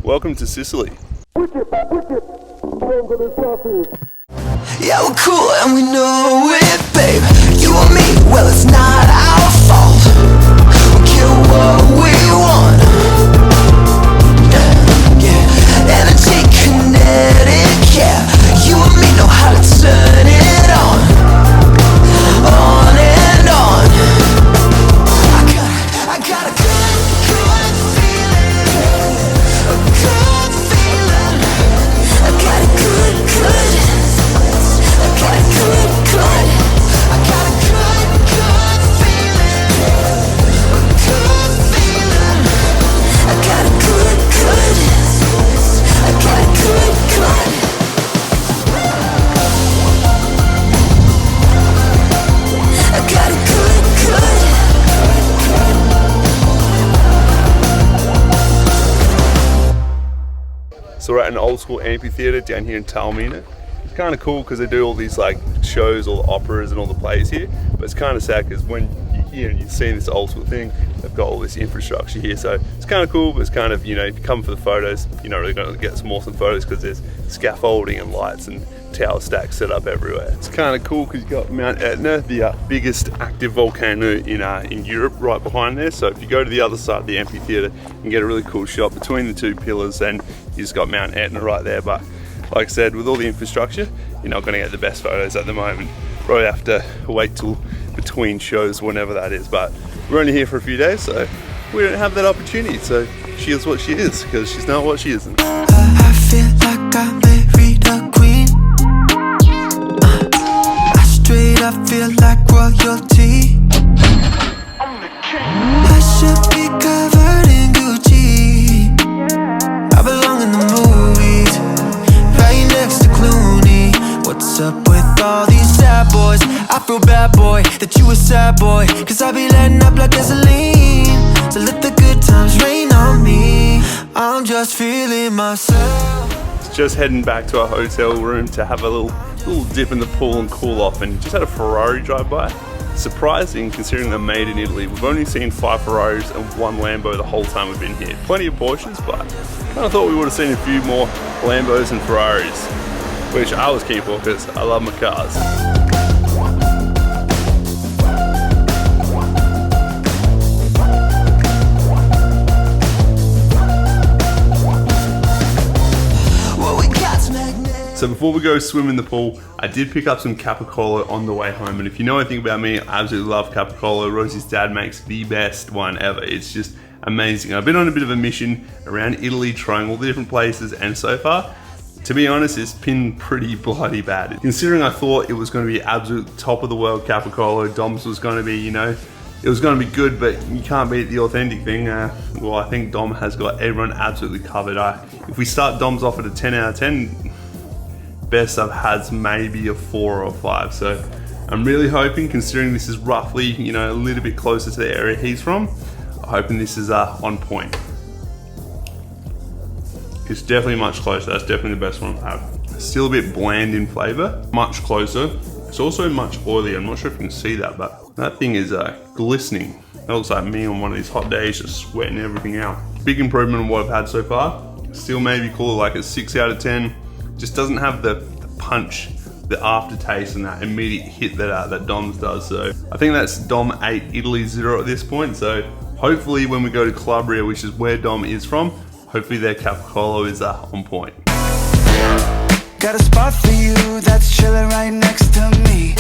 Welcome to Sicily. Yeah, we're cool and we know it, babe. You and me, well, it's not our fault. We get what we want. Yeah. Energy kinetic, yeah. You and me know how to turn it on and on. I got a good feeling, a good feeling. I got a good. I got a good feeling, a good feeling. I got a good, I got a good. I got a good. So we're at an old school amphitheater down here in Taormina. It's kind of cool because they do all these like shows, all the operas and all the plays here. But it's kind of sad because when you're here and you're seeing this old school thing, they've got all this infrastructure here. So it's kind of cool, but it's kind of, you know, if you come for the photos, you're not really going to get some awesome photos because there's scaffolding and lights and tower stacks set up everywhere. It's kind of cool because you've got Mount Etna, the biggest active volcano in Europe, right behind there. So if you go to the other side of the amphitheater, you can get a really cool shot between the two pillars, and you just got Mount Etna right there. But like I said, with all the infrastructure, you're not going to get the best photos at the moment. Probably have to wait till between shows, whenever that is. But we're only here for a few days, so we don't have that opportunity. So she is what she is because she's not what she isn't. I feel like I married a queen. I straight up feel like royalty. I should be covered in Gucci. I belong in the movies, right next to Clooney. What's up with all these sad boys? I feel bad, boy, that you a sad boy. Cause I be letting up like gasoline. So let the good times rain on me. I'm just feeling myself. Just heading back to our hotel room to have a little dip in the pool and cool off, and just had a Ferrari drive by. Surprising considering they're made in Italy. We've only seen 5 Ferraris and 1 Lambo the whole time we've been here. Plenty of Porsches, but kind of thought we would have seen a few more Lambos and Ferraris, which I was keen for because I love my cars. So before we go swim in the pool, I did pick up some Capicolo on the way home. And if you know anything about me, I absolutely love Capicolo. Rosie's dad makes the best one ever. It's just amazing. I've been on a bit of a mission around Italy, trying all the different places, and so far, to be honest, it's been pretty bloody bad. Considering I thought it was going to be absolute top of the world Capicolo, Dom's was going to be, you know, it was going to be good, but you can't beat the authentic thing. Well, I think Dom has got everyone absolutely covered. If we start Dom's off at a 10 out of 10, best I've had maybe a 4 or 5. So I'm really hoping, considering this is roughly, you know, a little bit closer to the area he's from, I'm hoping this is on point. It's definitely much closer. That's definitely the best one I've had. Still a bit bland in flavor, much closer. It's also much oily. I'm not sure if you can see that, but that thing is glistening. That looks like me on one of these hot days, just sweating everything out. Big improvement on what I've had so far. Still maybe call it like a 6 out of 10. Just doesn't have the punch, the aftertaste, and that immediate hit that Dom's does. So I think that's Dom 8, Italy 0 at this point. So hopefully when we go to Calabria, which is where Dom is from, hopefully their Capicolo is on point. Got a spot for you that's chilling right next to me,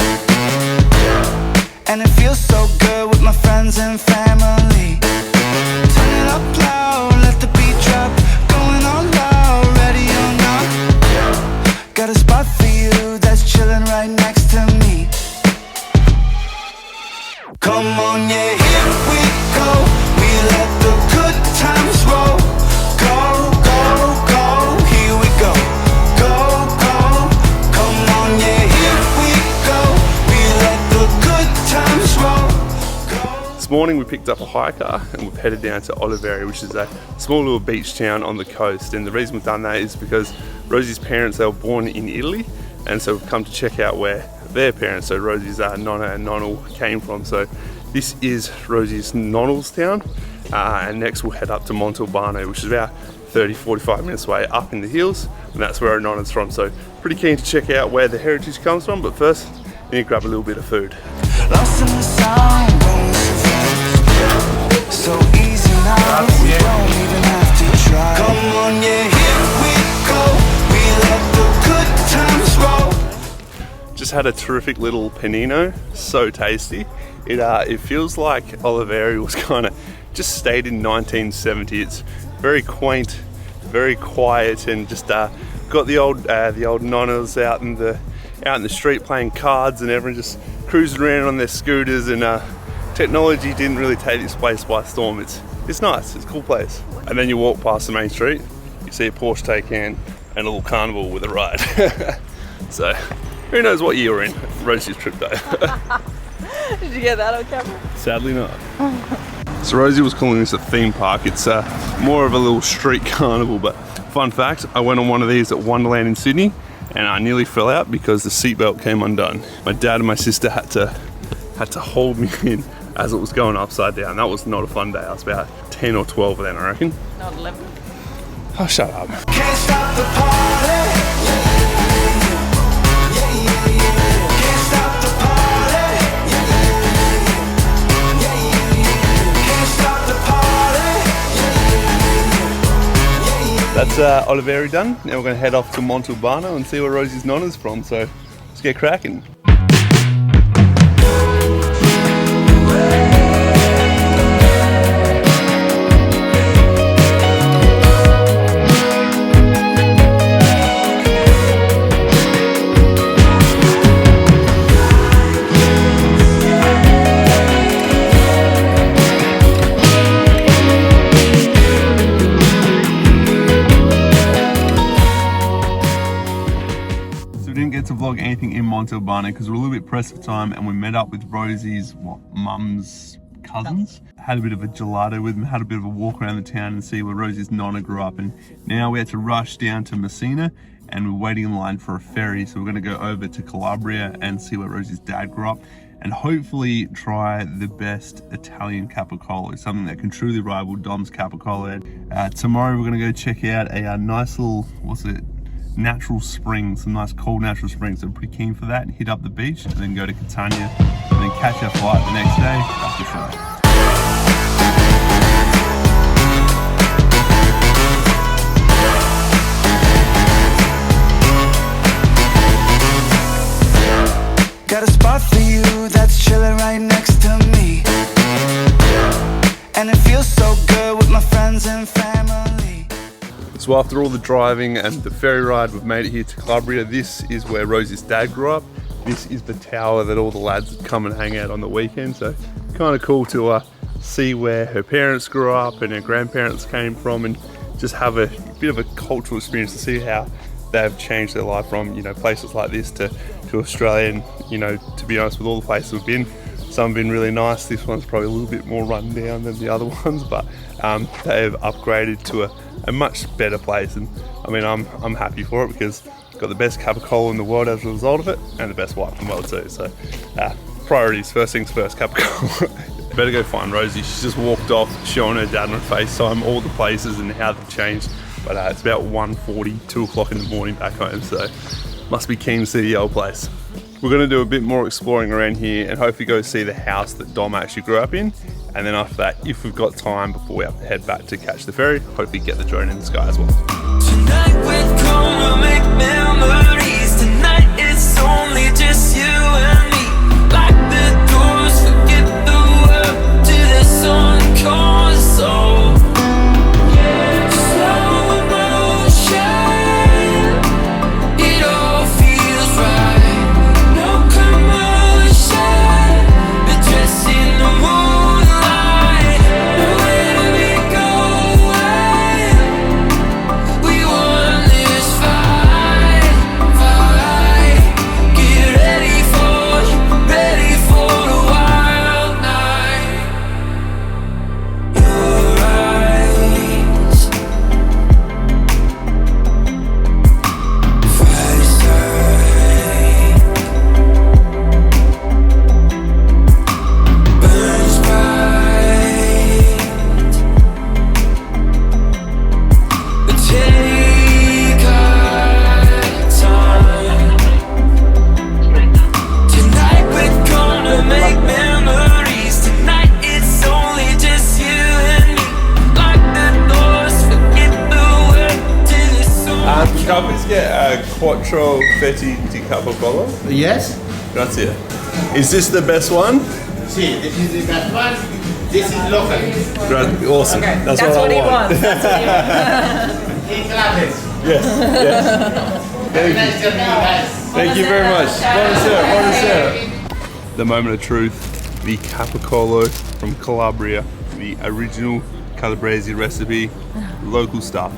and it feels so good with my friends and family. Turn it up loud, let the beat drop, going all loud, ready or not. Got a spot for you that's chilling right next to me. Come on, yeah, here we go. We let the good times roll. Go, go, go, here we go. Go, go, come on, yeah, here we go. We let the good times roll. This morning we picked up a hiker and we've headed down to Oliveri, which is a small little beach town on the coast. And the reason we've done that is because Rosie's parents, they were born in Italy, and so we've come to check out where their parents, so Rosie's nonna and nonnal, came from. So this is Rosie's nonnal's town, and next we'll head up to Montalbano, which is about 30-45 minutes away up in the hills, and that's where Anonna's from. So pretty keen to check out where the heritage comes from, but first I need to grab a little bit of food. Lost in the sound, going so easy now, we don't even have to try. Come on, yeah, here we go, we let the good times roll. Just had a terrific little panino, so tasty. It feels like Oliveri was kind of just stayed in 1970. It's very quaint, very quiet, and just got the old nonnas out in the street playing cards, and everyone just cruising around on their scooters, and technology didn't really take this place by storm. It's nice, it's a cool place. And then you walk past the main street, you see a Porsche Taycan and a little carnival with a ride. So who knows what year we're in? Rosie's trip though. Did you get that on camera? Sadly not. So Rosie was calling this a theme park. It's more of a little street carnival, but fun fact, I went on one of these at Wonderland in Sydney and I nearly fell out because the seatbelt came undone. My dad and my sister had to hold me in as it was going upside down. That was not a fun day. I was about 10 or 12 then, I reckon. Not 11. Oh, shut up. Can't stop the party. Can't stop the party. Can't stop the party. That's Oliveri done. Now we're going to head off to Montalbano and see where Rosie's nonna's from. So let's get cracking. To vlog anything in Montalbano because we're a little bit pressed for time, and we met up with Rosie's mum's cousins. Had a bit of a gelato with them, had a bit of a walk around the town and see where Rosie's nonna grew up, and now we had to rush down to Messina and we're waiting in line for a ferry, so we're going to go over to Calabria and see where Rosie's dad grew up and hopefully try the best Italian capicola, something that can truly rival Dom's capicola. Tomorrow we're going to go check out a nice little, natural springs, some nice cold natural springs. So I'm pretty keen for that, and hit up the beach and then go to Catania and then catch our flight the next day back to Shire. Got a spot for you that's chilling right next to me, and it feels so good with my friends and family. So after all the driving and the ferry ride, we've made it here to Calabria. This is where Rosie's dad grew up. This is the tower that all the lads would come and hang out on the weekend. So kind of cool to see where her parents grew up and her grandparents came from, and just have a bit of a cultural experience to see how they've changed their life from, places like this to Australia. And, to be honest, with all the places we've been, some have been really nice. This one's probably a little bit more run down than the other ones, but they've upgraded to a much better place. And I mean, I'm happy for it because it's got the best capicola in the world as a result of it, and the best wife in the world too. So priorities, first things first, capicola. Better go find Rosie. She's just walked off showing her dad on FaceTime all the places and how they've changed. But it's about 1:40, 2 o'clock in the morning back home, so must be keen to see the old place. We're going to do a bit more exploring around here and hopefully go see the house that Dom actually grew up in. And then after that, if we've got time before we have to head back to catch the ferry, hopefully get the drone in the sky as well. Tonight we're gonna make memories. Tonight it's only just you and me. Like the doors, forget the world till the sun comes on. Slow motion, it all feels right. No commotion, but just in the moonlight. Where do we go when we want this get a Quattro Feti di Capocolo? Yes? Grazie. Is this the best one? See, this is the best one. This is local. Awesome. That's That's what I he want. wants. That's what he wants. In Claves. Yes. Yes. Thank Nice to meet you guys. Thank you very much. Buonasera. Buonasera. The moment of truth. The Capocolo from Calabria. The original Calabrese recipe. Local stuff.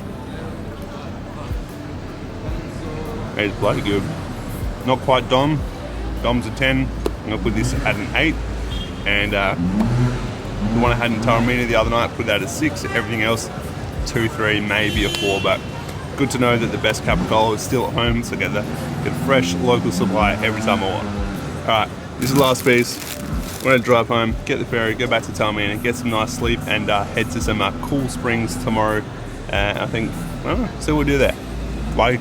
It's bloody good. Not quite Dom. Dom's a 10. I'm gonna put this at an 8. And the one I had in Taormina the other night, put that at 6. Everything else, 2, 3, maybe a 4. But good to know that the best Capocolo is still at home, so get the fresh local supply every time I want. All right, this is the last piece. I'm gonna drive home, get the ferry, go back to Taormina, get some nice sleep, and head to some cool springs tomorrow. I think, I don't know, see what we'll do there. Bye.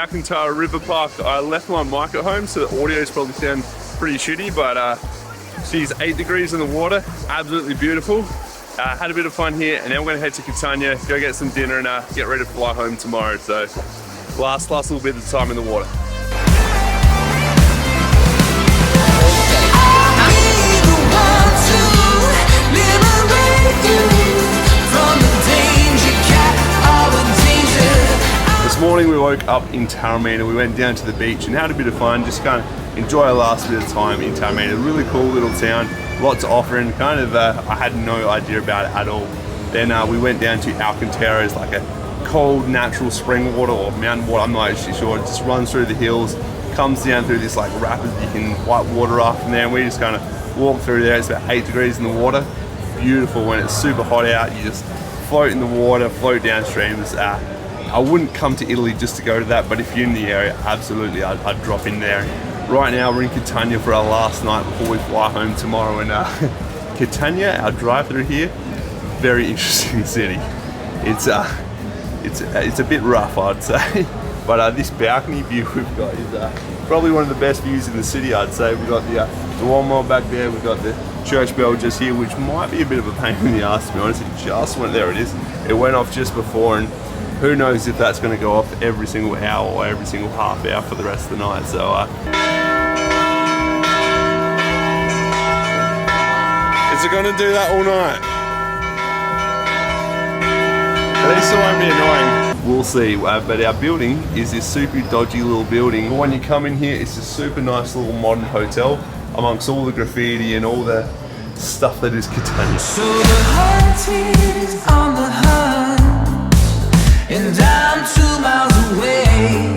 Alcantara River Park. I left my mic at home, so the audios probably sound pretty shitty, but she's 8 degrees in the water, absolutely beautiful. Had a bit of fun here, and now we're gonna head to Catania, go get some dinner, and get ready to fly home tomorrow. So last little bit of time in the water. This morning we woke up in Taormina, we went down to the beach and had a bit of fun, just kind of enjoy our last bit of time in Taormina. Really cool little town, lots to offer, and kind of I had no idea about it at all. Then we went down to Alcantara. It's like a cold natural spring water or mountain water, I'm not actually sure. It just runs through the hills, comes down through this like rapid, you can white water raft from there, and we just kind of walk through there. It's about 8 degrees in the water. Beautiful. When it's super hot out, you just float in the water, float downstream. I wouldn't come to Italy just to go to that, but if you're in the area, absolutely, I'd drop in there. Right now, we're in Catania for our last night before we fly home tomorrow. And Catania, our drive through here, very interesting city. It's a bit rough, I'd say. But this balcony view we've got is probably one of the best views in the city, I'd say. We've got the Duomo back there, we've got the church bell just here, which might be a bit of a pain in the ass, to be honest. It just went, there it is. It went off just before, and who knows if that's going to go off every single hour or every single half hour for the rest of the night. So is it going to do that all night? At least it won't be annoying. We'll see. But our building is this super dodgy little building. When you come in here, it's a super nice little modern hotel amongst all the graffiti and all the stuff that is Catania. So the heart is on the hunt, and I'm 2 miles away.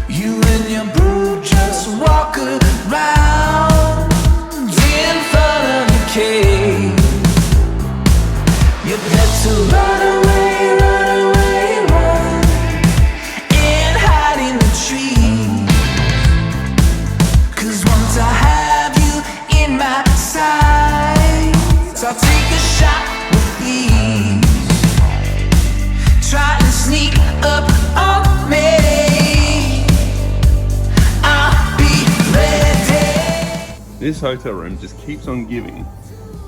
You and your boo just walk around in front of the cave. You better run away, run away, run, and hide in the trees. 'Cause once I have you in my sights, I'll take a shot with ease. Try to sneak up on me, I'll be ready. This hotel room just keeps on giving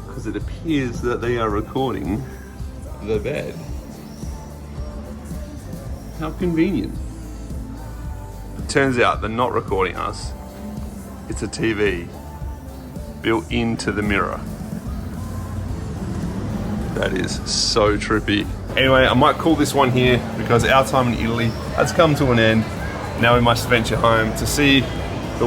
because it appears that they are recording the bed. How convenient. It turns out they're not recording us. It's a TV built into the mirror. That is so trippy. Anyway, I might call this one here because our time in Italy has come to an end. Now we must venture home to see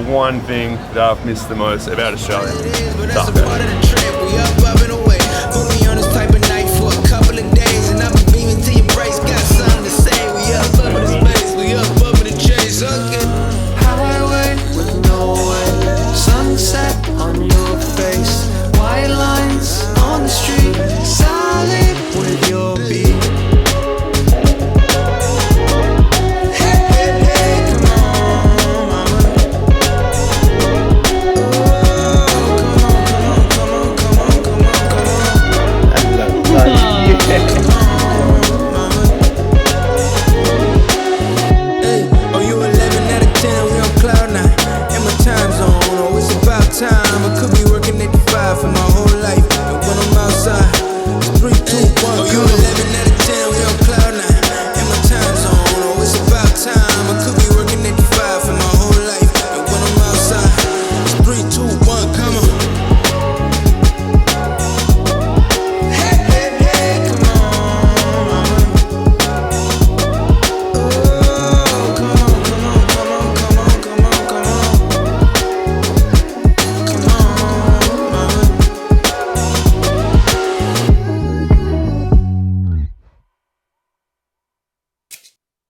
the one thing that I've missed the most about Australia. But that's a part of the trip. We up in the